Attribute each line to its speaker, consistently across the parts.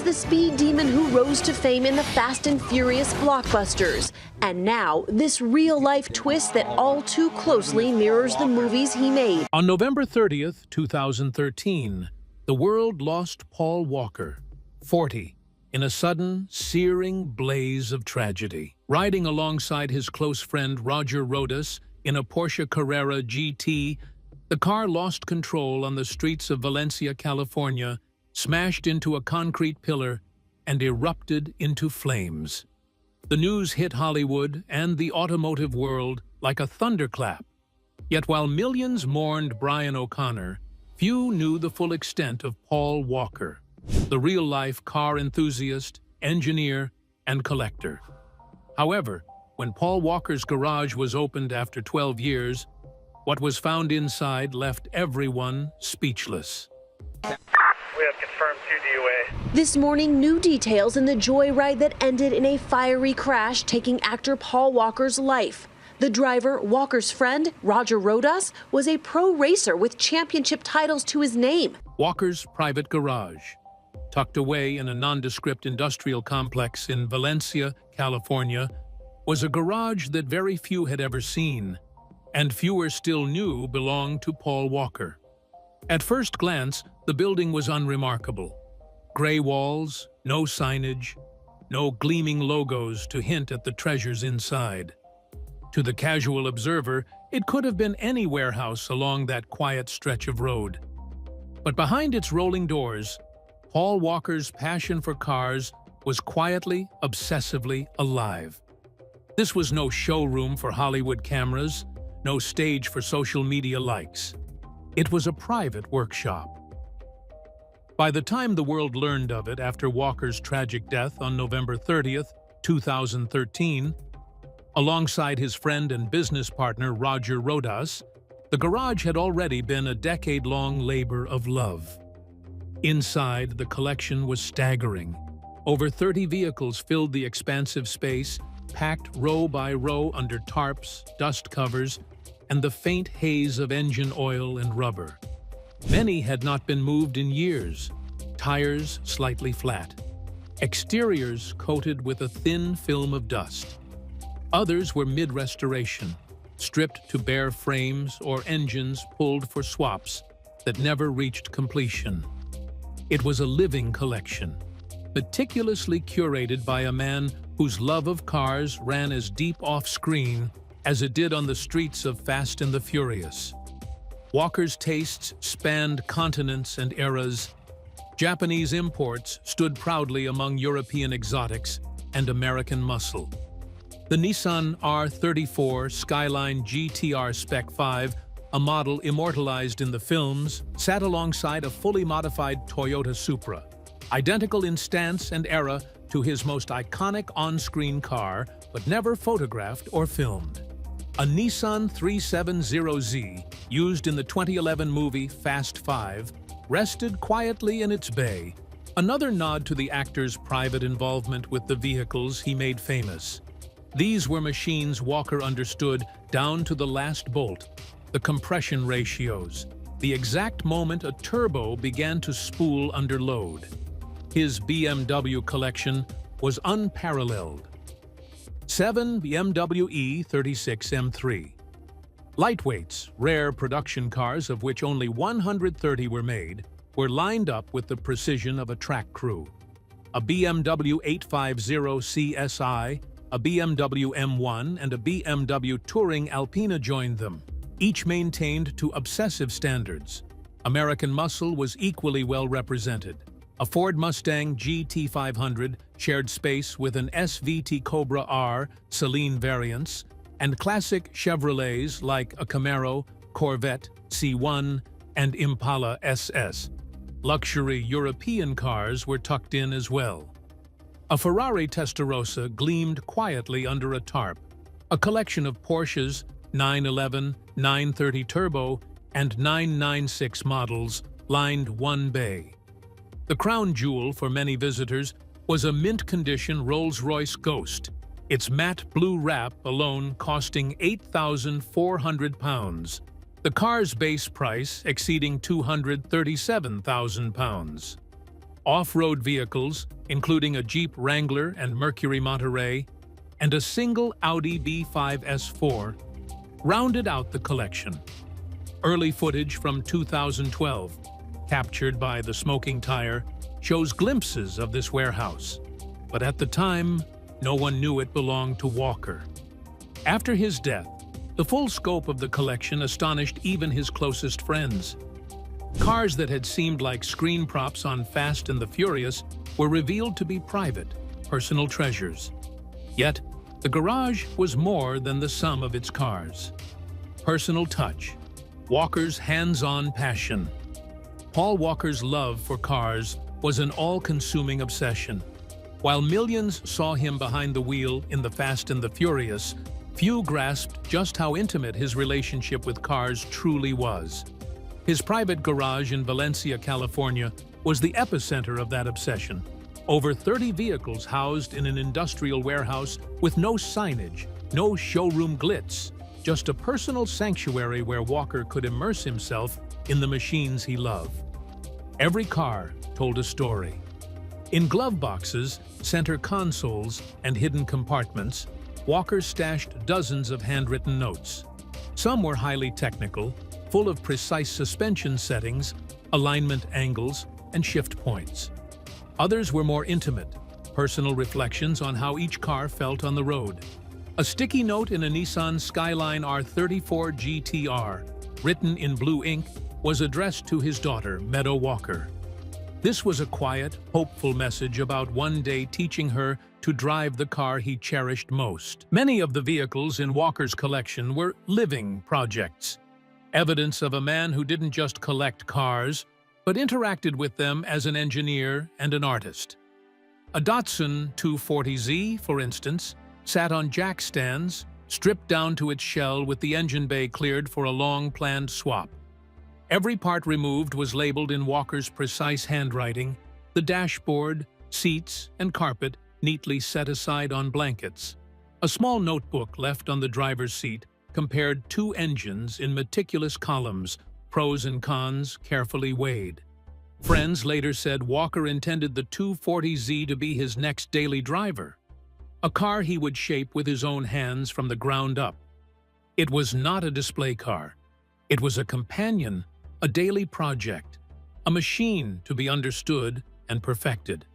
Speaker 1: the speed demon who rose to fame in the Fast and Furious blockbusters. And now, this real-life twist that all too closely mirrors the movies he made.
Speaker 2: On November 30th, 2013, the world lost Paul Walker, 40, in a sudden, searing blaze of tragedy. Riding alongside his close friend Roger Rodas in a Porsche Carrera GT, the car lost control on the streets of Valencia, California, smashed into a concrete pillar, and erupted into flames. The news hit Hollywood and the automotive world like a thunderclap. Yet while millions mourned Brian O'Connor, few knew the full extent of Paul Walker, the real-life car enthusiast, engineer, and collector. However, when Paul Walker's garage was opened after 12 years, what was found inside left everyone speechless.
Speaker 3: We have confirmed 2 DOA.
Speaker 1: This morning, new details in the joyride that ended in a fiery crash taking actor Paul Walker's life. The driver, Walker's friend, Roger Rodas, was a pro racer with championship titles to his name.
Speaker 2: Walker's private garage, tucked away in a nondescript industrial complex in Valencia, California, was a garage that very few had ever seen, and fewer still knew belonged to Paul Walker. At first glance, the building was unremarkable. Gray walls, no signage, no gleaming logos to hint at the treasures inside. To the casual observer, it could have been any warehouse along that quiet stretch of road. But behind its rolling doors, Paul Walker's passion for cars was quietly, obsessively alive. This was no showroom for Hollywood cameras, no stage for social media likes. It was a private workshop. By the time the world learned of it after Walker's tragic death on November 30th, 2013, alongside his friend and business partner Roger Rodas, the garage had already been a decade-long labor of love. Inside, the collection was staggering. Over 30 vehicles filled the expansive space, packed row by row under tarps, dust covers, and the faint haze of engine oil and rubber. Many had not been moved in years, tires slightly flat, exteriors coated with a thin film of dust. Others were mid-restoration, stripped to bare frames or engines pulled for swaps that never reached completion. It was a living collection, meticulously curated by a man whose love of cars ran as deep off-screen as it did on the streets of Fast and the Furious. Walker's tastes spanned continents and eras. Japanese imports stood proudly among European exotics and American muscle. The Nissan R34 Skyline GTR Spec 5, a model immortalized in the films, sat alongside a fully modified Toyota Supra, identical in stance and era to his most iconic on-screen car, but never photographed or filmed. A Nissan 370Z, used in the 2011 movie Fast 5, rested quietly in its bay, another nod to the actor's private involvement with the vehicles he made famous. These were machines Walker understood down to the last bolt, the compression ratios, the exact moment a turbo began to spool under load. His BMW collection was unparalleled. 7 BMW E36 M3. Lightweights, rare production cars of which only 130 were made, were lined up with the precision of a track crew. A BMW 850 CSI, a BMW M1, and a BMW Touring Alpina joined them, each maintained to obsessive standards. American muscle was equally well represented. A Ford Mustang GT500 shared space with an SVT Cobra R Celine variants, and classic Chevrolets like a Camaro, Corvette, C1, and Impala SS. Luxury European cars were tucked in as well. A Ferrari Testarossa gleamed quietly under a tarp. A collection of Porsches, 911, 930 Turbo, and 996 models lined one bay. The crown jewel for many visitors was a mint-condition Rolls-Royce Ghost, its matte blue wrap alone costing £8,400, the car's base price exceeding £237,000. Off-road vehicles, including a Jeep Wrangler and Mercury Monterey, and a single Audi B5 S4, rounded out the collection. Early footage from 2012, captured by the Smoking Tire, shows glimpses of this warehouse, but at the time, no one knew it belonged to Walker. After his death, the full scope of the collection astonished even his closest friends. Cars that had seemed like screen props on Fast and the Furious were revealed to be private, personal treasures. Yet, the garage was more than the sum of its cars. Personal touch, Walker's hands-on passion. Paul Walker's love for cars was an all-consuming obsession. While millions saw him behind the wheel in the Fast and the Furious, few grasped just how intimate his relationship with cars truly was. His private garage in Valencia, California, was the epicenter of that obsession. Over 30 vehicles housed in an industrial warehouse with no signage, no showroom glitz, just a personal sanctuary where Walker could immerse himself in the machines he loved. Every car told a story. In glove boxes, center consoles, and hidden compartments, Walker stashed dozens of handwritten notes. Some were highly technical, full of precise suspension settings, alignment angles, and shift points. Others were more intimate, personal reflections on how each car felt on the road. A sticky note in a Nissan Skyline R34 GTR, written in blue ink, was addressed to his daughter, Meadow Walker. This was a quiet, hopeful message about one day teaching her to drive the car he cherished most. Many of the vehicles in Walker's collection were living projects, evidence of a man who didn't just collect cars, but interacted with them as an engineer and an artist. A Datsun 240Z, for instance, sat on jack stands, stripped down to its shell with the engine bay cleared for a long-planned swap. Every part removed was labeled in Walker's precise handwriting, the dashboard, seats, and carpet neatly set aside on blankets. A small notebook left on the driver's seat compared two engines in meticulous columns, pros and cons carefully weighed. Friends later said Walker intended the 240Z to be his next daily driver, a car he would shape with his own hands from the ground up. It was not a display car. It was a companion, a daily project, a machine to be understood and perfected.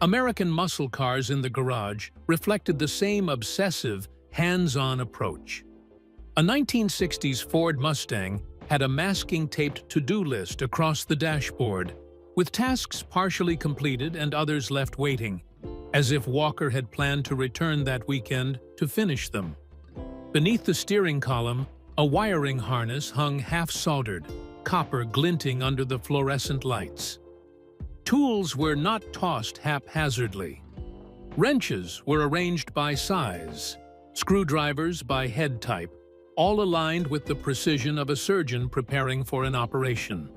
Speaker 2: American muscle cars in the garage reflected the same obsessive, hands-on approach. A 1960s Ford Mustang had a masking-taped to-do list across the dashboard, with tasks partially completed and others left waiting, as if Walker had planned to return that weekend to finish them. Beneath the steering column, a wiring harness hung half-soldered, copper glinting under the fluorescent lights. Tools were not tossed haphazardly. Wrenches were arranged by size, screwdrivers by head type, all aligned with the precision of a surgeon preparing for an operation.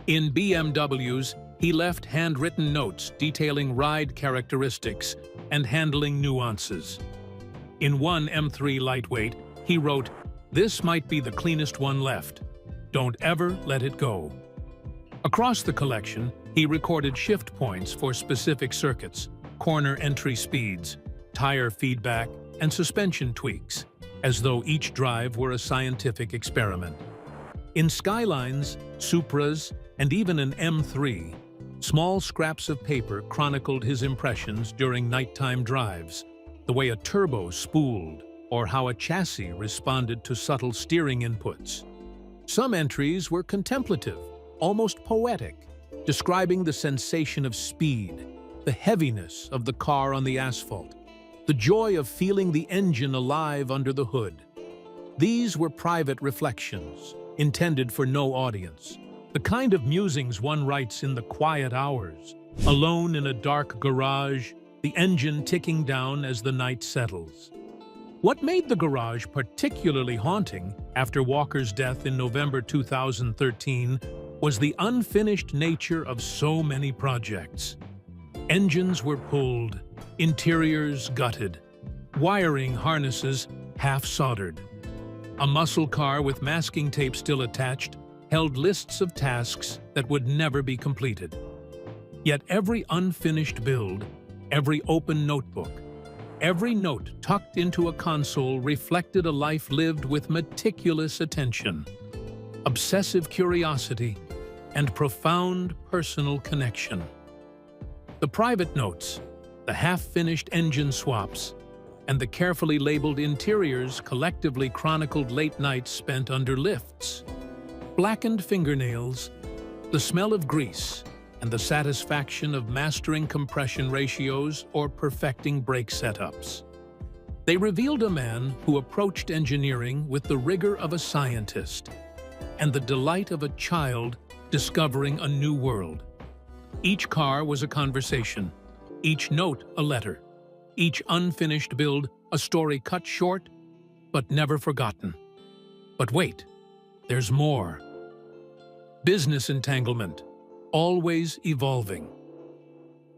Speaker 2: In BMWs, he left handwritten notes detailing ride characteristics and handling nuances. In one M3 lightweight, he wrote, "This might be the cleanest one left. Don't ever let it go." Across the collection, he recorded shift points for specific circuits, corner entry speeds, tire feedback, and suspension tweaks, as though each drive were a scientific experiment. In Skylines, Supras, and even an M3, small scraps of paper chronicled his impressions during nighttime drives, the way a turbo spooled or how a chassis responded to subtle steering inputs. Some entries were contemplative, almost poetic, describing the sensation of speed, the heaviness of the car on the asphalt, the joy of feeling the engine alive under the hood. These were private reflections, intended for no audience, the kind of musings one writes in the quiet hours, alone in a dark garage, the engine ticking down as the night settles. What made the garage particularly haunting after Walker's death in November 2013 was the unfinished nature of so many projects. Engines were pulled, interiors gutted, wiring harnesses half-soldered. A muscle car with masking tape still attached held lists of tasks that would never be completed. Yet every unfinished build, every open notebook, every note tucked into a console reflected a life lived with meticulous attention, obsessive curiosity, and profound personal connection. The private notes, the half-finished engine swaps, and the carefully labeled interiors collectively chronicled late nights spent under lifts, blackened fingernails, the smell of grease, and the satisfaction of mastering compression ratios or perfecting brake setups. They revealed a man who approached engineering with the rigor of a scientist and the delight of a child discovering a new world. Each car was a conversation, each note a letter, each unfinished build a story cut short but never forgotten. But wait, there's more. Business entanglement, always evolving.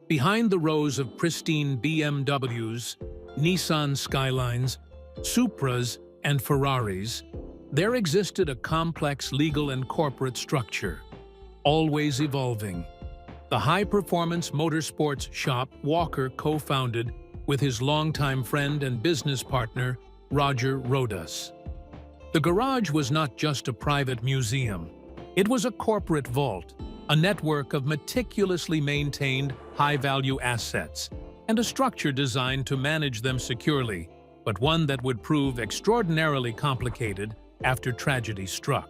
Speaker 2: Behind the rows of pristine BMWs, Nissan Skylines, Supras, and Ferraris, there existed a complex legal and corporate structure, always evolving. The high-performance motorsports shop Walker co-founded with his longtime friend and business partner, Roger Rodas. The garage was not just a private museum. It was a corporate vault, a network of meticulously maintained high-value assets, and a structure designed to manage them securely, but one that would prove extraordinarily complicated after tragedy struck.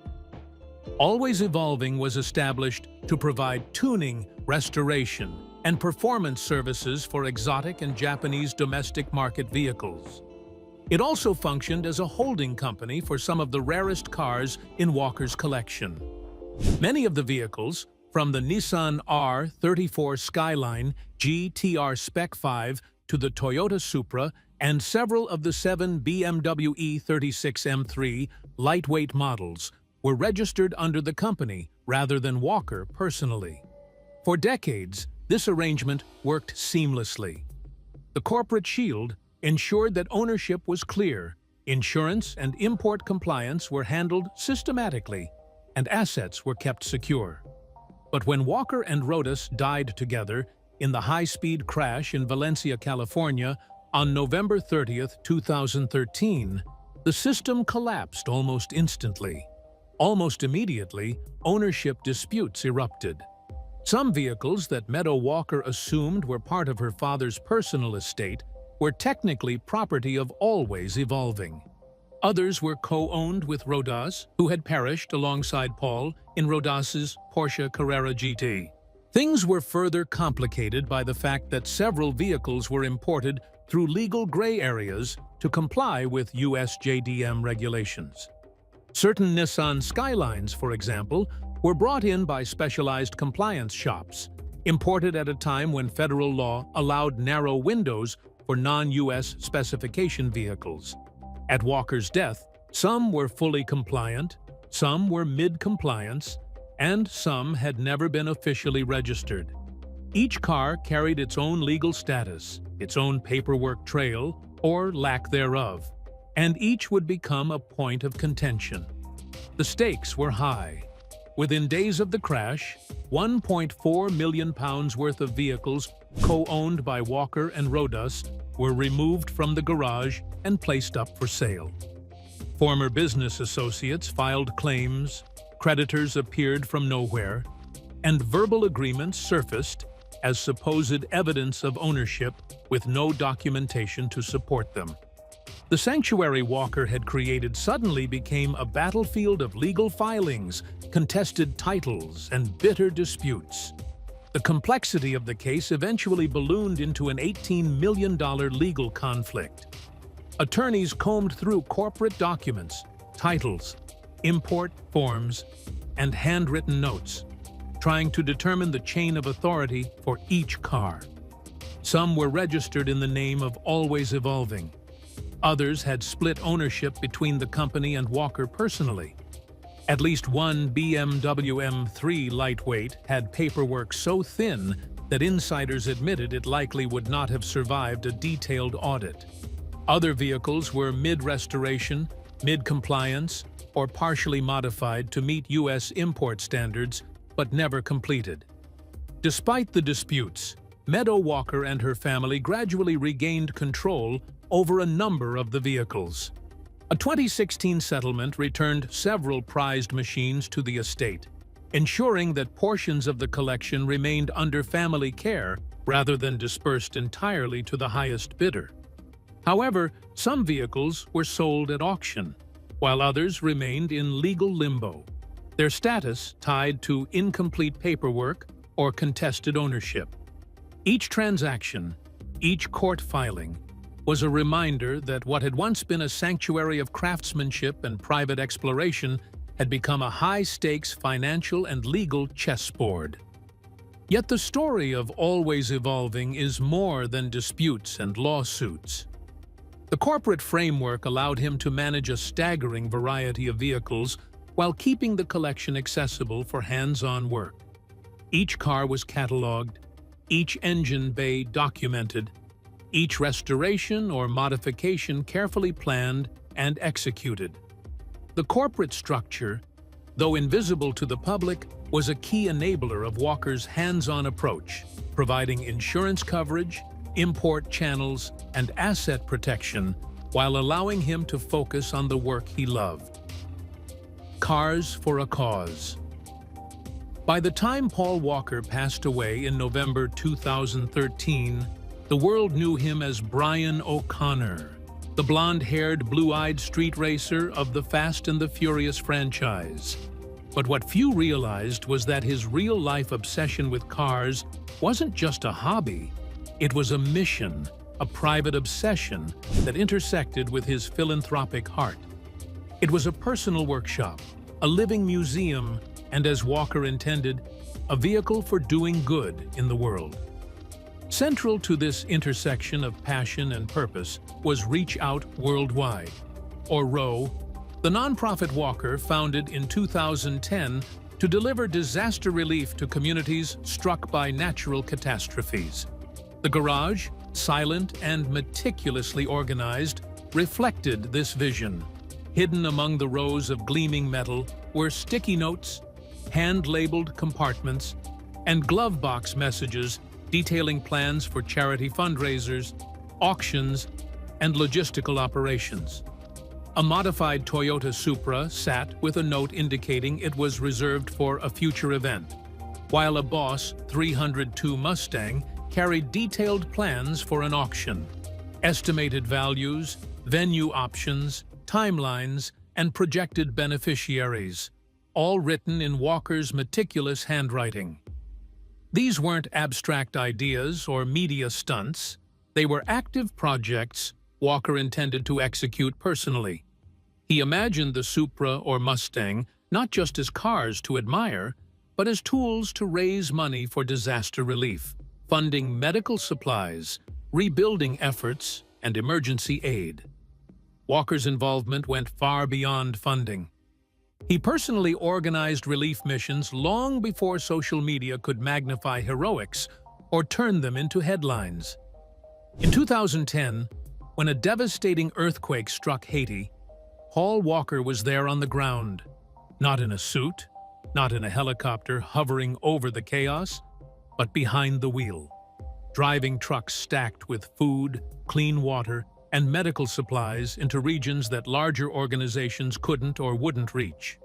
Speaker 2: Always Evolving was established to provide tuning, restoration, and performance services for exotic and Japanese domestic market vehicles. It also functioned as a holding company for some of the rarest cars in Walker's collection. Many of the vehicles, from the Nissan R34 Skyline GTR Spec 5 to the Toyota Supra and several of the 7 BMW E36 M3 lightweight models, were registered under the company rather than Walker personally. For decades, this arrangement worked seamlessly. The corporate shield ensured that ownership was clear, insurance and import compliance were handled systematically, and assets were kept secure. But when Walker and Rodas died together in the high-speed crash in Valencia, California, on November 30, 2013, the system collapsed almost instantly. Almost immediately, ownership disputes erupted. Some vehicles that Meadow Walker assumed were part of her father's personal estate were technically property of Always Evolving. Others were co-owned with Rodas, who had perished alongside Paul in Rodas's Porsche Carrera GT. Things were further complicated by the fact that several vehicles were imported through legal gray areas to comply with US JDM regulations. Certain Nissan Skylines, for example, were brought in by specialized compliance shops, imported at a time when federal law allowed narrow windows for non-US specification vehicles. At Walker's death, some were fully compliant, some were mid-compliance, and some had never been officially registered. Each car carried its own legal status, its own paperwork trail, or lack thereof, and each would become a point of contention. The stakes were high. Within days of the crash, £1.4 million worth of vehicles co-owned by Walker and Rodas were removed from the garage and placed up for sale. Former business associates filed claims, creditors appeared from nowhere, and verbal agreements surfaced as supposed evidence of ownership with no documentation to support them. The sanctuary Walker had created suddenly became a battlefield of legal filings, contested titles, and bitter disputes. The complexity of the case eventually ballooned into an $18 million legal conflict. Attorneys combed through corporate documents, titles, import forms, and handwritten notes, trying to determine the chain of authority for each car. Some were registered in the name of Always Evolving. Others had split ownership between the company and Walker personally. At least one BMW M3 lightweight had paperwork so thin that insiders admitted it likely would not have survived a detailed audit. Other vehicles were mid-restoration, mid-compliance, or partially modified to meet U.S. import standards, but never completed. Despite the disputes, Meadow Walker and her family gradually regained control over a number of the vehicles. A 2016 settlement returned several prized machines to the estate, ensuring that portions of the collection remained under family care rather than dispersed entirely to the highest bidder. However, some vehicles were sold at auction, while others remained in legal limbo, their status tied to incomplete paperwork or contested ownership. Each transaction, each court filing, was a reminder that what had once been a sanctuary of craftsmanship and private exploration had become a high-stakes financial and legal chessboard. Yet the story of Always Evolving is more than disputes and lawsuits. The corporate framework allowed him to manage a staggering variety of vehicles while keeping the collection accessible for hands-on work. Each car was cataloged, each engine bay documented, each restoration or modification carefully planned and executed. The corporate structure, though invisible to the public, was a key enabler of Walker's hands-on approach, providing insurance coverage, import channels, and asset protection while allowing him to focus on the work he loved. Cars for a cause. By the time Paul Walker passed away in November 2013, the world knew him as Brian O'Connor, the blonde-haired, blue-eyed street racer of the Fast and the Furious franchise. But what few realized was that his real-life obsession with cars wasn't just a hobby, it was a mission, a private obsession that intersected with his philanthropic heart. It was a personal workshop, a living museum, and as Walker intended, a vehicle for doing good in the world. Central to this intersection of passion and purpose was Reach Out Worldwide, or ROW, the nonprofit Walker founded in 2010 to deliver disaster relief to communities struck by natural catastrophes. The garage, silent and meticulously organized, reflected this vision. Hidden among the rows of gleaming metal were sticky notes, hand-labeled compartments, and glove box messages detailing plans for charity fundraisers, auctions, and logistical operations. A modified Toyota Supra sat with a note indicating it was reserved for a future event, while a Boss 302 Mustang carried detailed plans for an auction. Estimated values, venue options, timelines, and projected beneficiaries, all written in Walker's meticulous handwriting. These weren't abstract ideas or media stunts. They were active projects Walker intended to execute personally. He imagined the Supra or Mustang not just as cars to admire, but as tools to raise money for disaster relief, funding medical supplies, rebuilding efforts, and emergency aid. Walker's involvement went far beyond funding. He personally organized relief missions long before social media could magnify heroics or turn them into headlines. In 2010, when a devastating earthquake struck Haiti, Paul Walker was there on the ground, not in a suit, not in a helicopter hovering over the chaos, but behind the wheel, driving trucks stacked with food, clean water, and medical supplies into regions that larger organizations couldn't or wouldn't reach.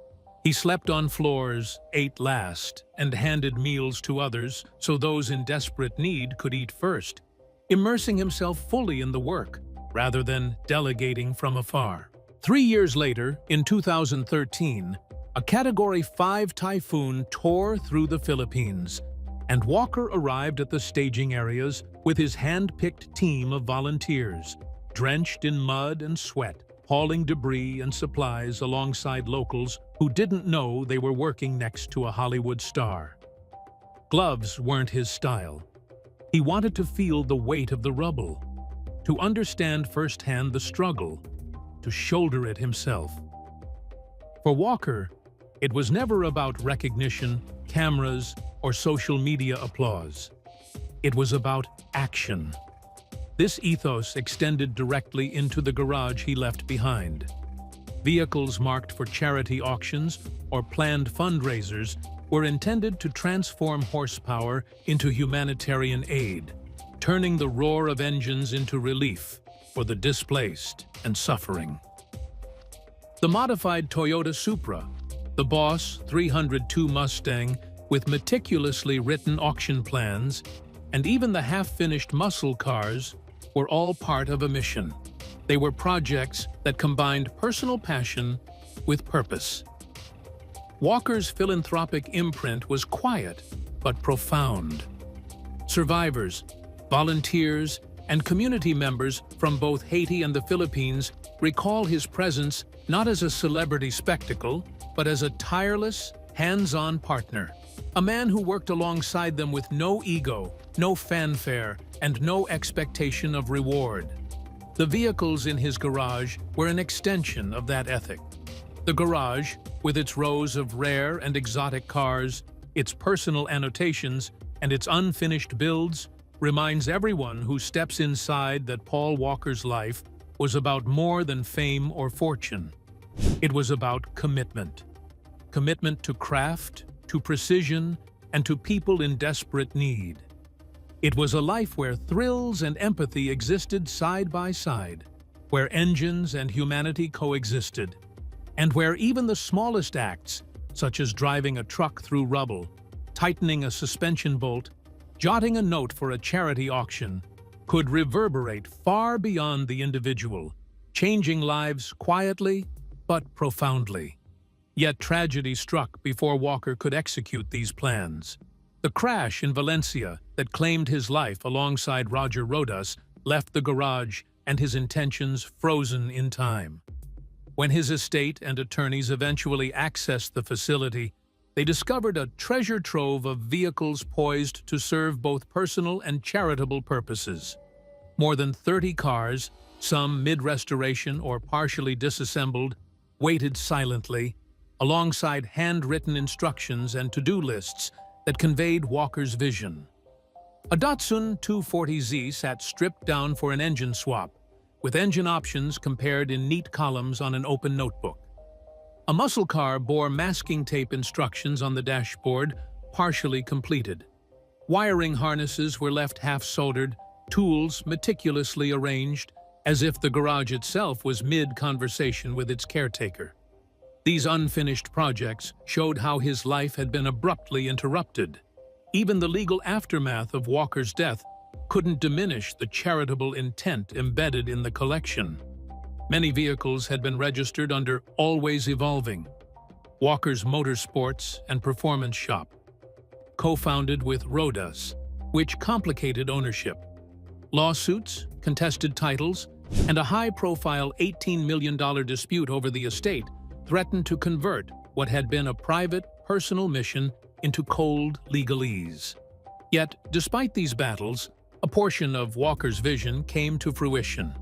Speaker 2: He slept on floors, ate last, and handed meals to others so those in desperate need could eat first, immersing himself fully in the work rather than delegating from afar. 3 years later, in 2013, a Category 5 typhoon tore through the Philippines, and Walker arrived at the staging areas with his hand-picked team of volunteers, drenched in mud and sweat, hauling debris and supplies alongside locals who didn't know they were working next to a Hollywood star. Gloves weren't his style. He wanted to feel the weight of the rubble, to understand firsthand the struggle, to shoulder it himself. For Walker, it was never about recognition, cameras, or social media applause. It was about action. This ethos extended directly into the garage he left behind. Vehicles marked for charity auctions or planned fundraisers were intended to transform horsepower into humanitarian aid, turning the roar of engines into relief for the displaced and suffering. The modified Toyota Supra, the Boss 302 Mustang with meticulously written auction plans, and even the half-finished muscle cars were all part of a mission. They were projects that combined personal passion with purpose. Walker's philanthropic imprint was quiet but profound. Survivors, volunteers, and community members from both Haiti and the Philippines recall his presence not as a celebrity spectacle, but as a tireless, hands-on partner. A man who worked alongside them with no ego, no fanfare, and no expectation of reward. The vehicles in his garage were an extension of that ethic. The garage, with its rows of rare and exotic cars, its personal annotations, and its unfinished builds, reminds everyone who steps inside that Paul Walker's life was about more than fame or fortune. It was about commitment. Commitment to craft, to precision, and to people in desperate need. It was a life where thrills and empathy existed side by side, where engines and humanity coexisted, and where even the smallest acts, such as driving a truck through rubble, tightening a suspension bolt, jotting a note for a charity auction, could reverberate far beyond the individual, changing lives quietly but profoundly. Yet tragedy struck before Walker could execute these plans. The crash in Valencia that claimed his life alongside Roger Rodas left the garage and his intentions frozen in time. When his estate and attorneys eventually accessed the facility, they discovered a treasure trove of vehicles poised to serve both personal and charitable purposes. More than 30 cars, some mid-restoration or partially disassembled, waited silently, alongside handwritten instructions and to-do lists that conveyed Walker's vision. A Datsun 240Z sat stripped down for an engine swap, with engine options compared in neat columns on an open notebook. A muscle car bore masking tape instructions on the dashboard, partially completed. Wiring harnesses were left half-soldered, tools meticulously arranged, as if the garage itself was mid-conversation with its caretaker. These unfinished projects showed how his life had been abruptly interrupted. Even the legal aftermath of Walker's death couldn't diminish the charitable intent embedded in the collection. Many vehicles had been registered under Always Evolving, Walker's Motorsports and Performance Shop, co-founded with Rodas, which complicated ownership. Lawsuits, contested titles, and a high-profile $18 million dispute over the estate threatened to convert what had been a private, personal mission into cold legalese. Yet, despite these battles, a portion of Walker's vision came to fruition.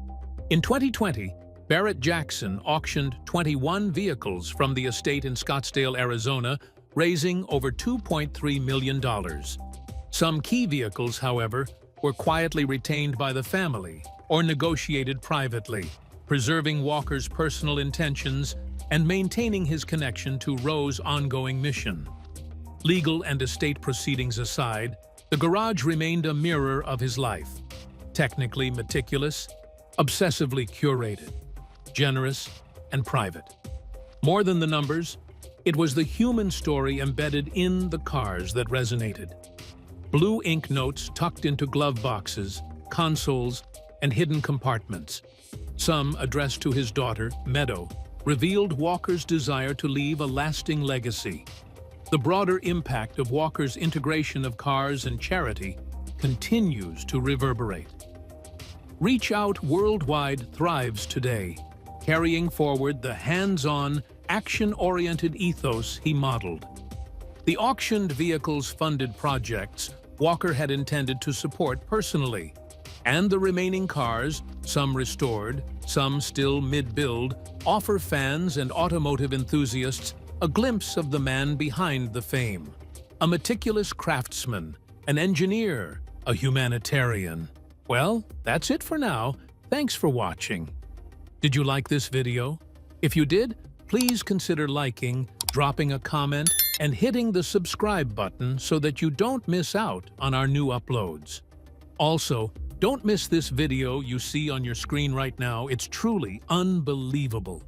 Speaker 2: In 2020, Barrett Jackson auctioned 21 vehicles from the estate in Scottsdale, Arizona, raising over $2.3 million. Some key vehicles, however, were quietly retained by the family or negotiated privately, preserving Walker's personal intentions and maintaining his connection to Roe's ongoing mission. Legal and estate proceedings aside, the garage remained a mirror of his life. Technically meticulous, obsessively curated, generous, and private. More than the numbers, it was the human story embedded in the cars that resonated. Blue ink notes tucked into glove boxes, consoles, and hidden compartments. Some addressed to his daughter, Meadow, revealed Walker's desire to leave a lasting legacy. The broader impact of Walker's integration of cars and charity continues to reverberate. Reach Out Worldwide thrives today, carrying forward the hands-on, action-oriented ethos he modeled. The auctioned vehicles funded projects Walker had intended to support personally, and the remaining cars, some restored, some still mid-build, offer fans and automotive enthusiasts a glimpse of the man behind the fame. A meticulous craftsman, an engineer, a humanitarian. Well, that's it for now. Thanks for watching. Did you like this video? If you did, please consider liking, dropping a comment, and hitting the subscribe button so that you don't miss out on our new uploads. Also, don't miss this video you see on your screen right now. It's truly unbelievable.